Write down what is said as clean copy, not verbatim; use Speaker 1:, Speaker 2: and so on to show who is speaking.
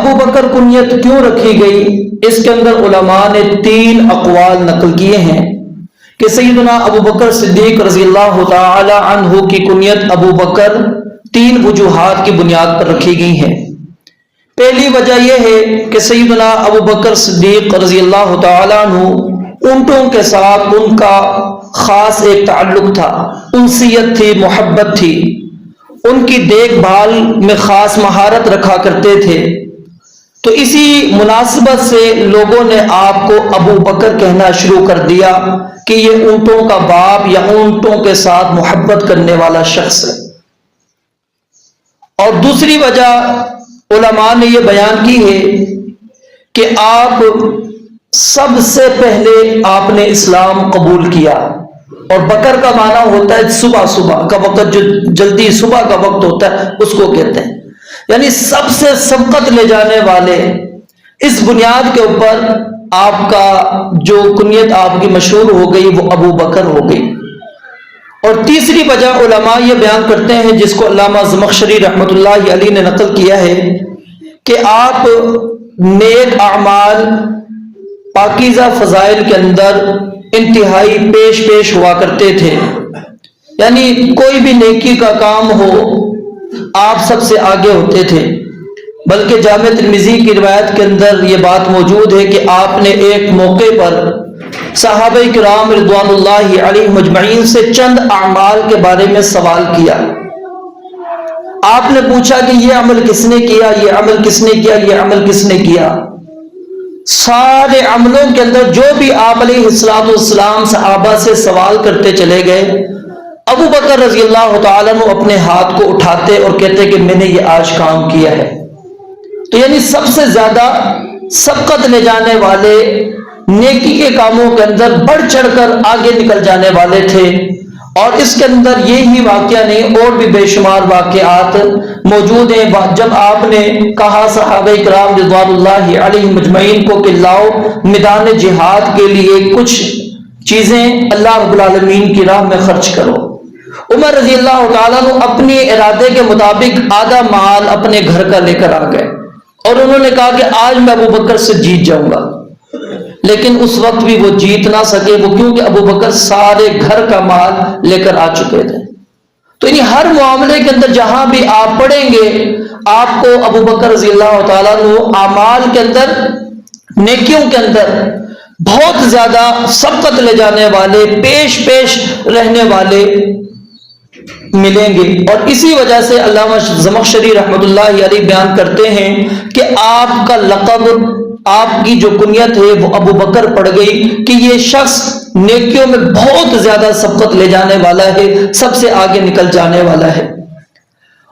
Speaker 1: ابو بکر کنیت کیوں رکھی گئی؟ اس کے اندر علماء نے 3 اقوال نقل کیے ہیں کہ سیدنا ابو بکر صدیق رضی اللہ تعالی عنہ کی کنیت ابو بکر 3 وجوہات کی بنیاد پر رکھی گئی ہے۔ پہلی وجہ یہ ہے کہ سیدنا ابو بکر صدیق رضی اللہ تعالی عنہ اونٹوں کے ساتھ ان کا خاص ایک تعلق تھا، انسیت تھی، محبت تھی، ان کی دیکھ بھال میں خاص مہارت رکھا کرتے تھے، تو اسی مناسبت سے لوگوں نے آپ کو ابو بکر کہنا شروع کر دیا کہ یہ اونٹوں کا باپ یا اونٹوں کے ساتھ محبت کرنے والا شخص ہے۔ اور دوسری وجہ علماء نے یہ بیان کی ہے کہ آپ سب سے پہلے آپ نے اسلام قبول کیا، اور بکر کا معنی ہوتا ہے صبح کا وقت، جو جلدی صبح کا وقت ہوتا ہے اس کو کہتے ہیں، یعنی سب سے سبقت لے جانے والے۔ اس بنیاد کے اوپر آپ کا جو کنیت آپ کی مشہور ہو گئی وہ ابو بکر ہو گئی۔ اور تیسری وجہ علماء یہ بیان کرتے ہیں، جس کو علامہ زمخشری رحمۃ اللہ علیہ نے نقل کیا ہے، کہ آپ نیک اعمال، پاکیزہ فضائل کے اندر انتہائی پیش ہوا کرتے تھے، یعنی کوئی بھی نیکی کا کام ہو آپ سب سے آگے ہوتے تھے۔ بلکہ جامع ترمذی کی روایت کے اندر یہ بات موجود ہے کہ آپ نے ایک موقع پر صحابہ کرام رضوان اللہ علیہ مجمعین سے چند اعمال کے بارے میں سوال کیا۔ آپ نے پوچھا کہ یہ عمل کس نے کیا، یہ عمل کس نے کیا، یہ عمل کس نے کیا؟ سارے عملوں کے اندر جو بھی آپ علیہ السلام صحابہ سے سوال کرتے چلے گئے، ابو بکر رضی اللہ تعالیٰ عنہ اپنے ہاتھ کو اٹھاتے اور کہتے کہ میں نے یہ آج کام کیا ہے۔ تو یعنی سب سے زیادہ سبقت لے جانے والے، نیکی کے کاموں کے اندر بڑھ چڑھ کر آگے نکل جانے والے تھے۔ اور اس کے اندر یہی واقعہ نہیں، اور بھی بے شمار واقعات موجود ہیں۔ جب آپ نے کہا صحابہ کرام رضوان اللہ علیہ مجمعین کو کہ لاؤ میدان جہاد کے لیے کچھ چیزیں اللہ رب العالمین کی راہ میں خرچ کرو، عمر رضی اللہ تعالیٰ عنہ اپنے ارادے کے مطابق آدھا مال اپنے گھر کا لے کر آ گئے، اور انہوں نے کہا کہ آج میں ابو بکر سے جیت جاؤں گا۔ لیکن اس وقت بھی وہ جیت نہ سکے، وہ کیونکہ ابو بکر سارے گھر کا مال لے کر آ چکے تھے۔ تو یعنی ہر معاملے کے اندر جہاں بھی آپ پڑھیں گے، آپ کو ابو بکر رضی اللہ تعالیٰ عنہ اعمال کے اندر، نیکیوں کے اندر بہت زیادہ سبقت لے جانے والے، پیش رہنے والے ملیں گے۔ اور اسی وجہ سے علامہ زمخشری رحمۃ اللہ علیہ بیان کرتے ہیں کہ آپ کا لقب، آپ کی جو کنیت ہے وہ ابو بکر پڑ گئی کہ یہ شخص نیکیوں میں بہت زیادہ سبقت لے جانے والا ہے، سب سے آگے نکل جانے والا ہے۔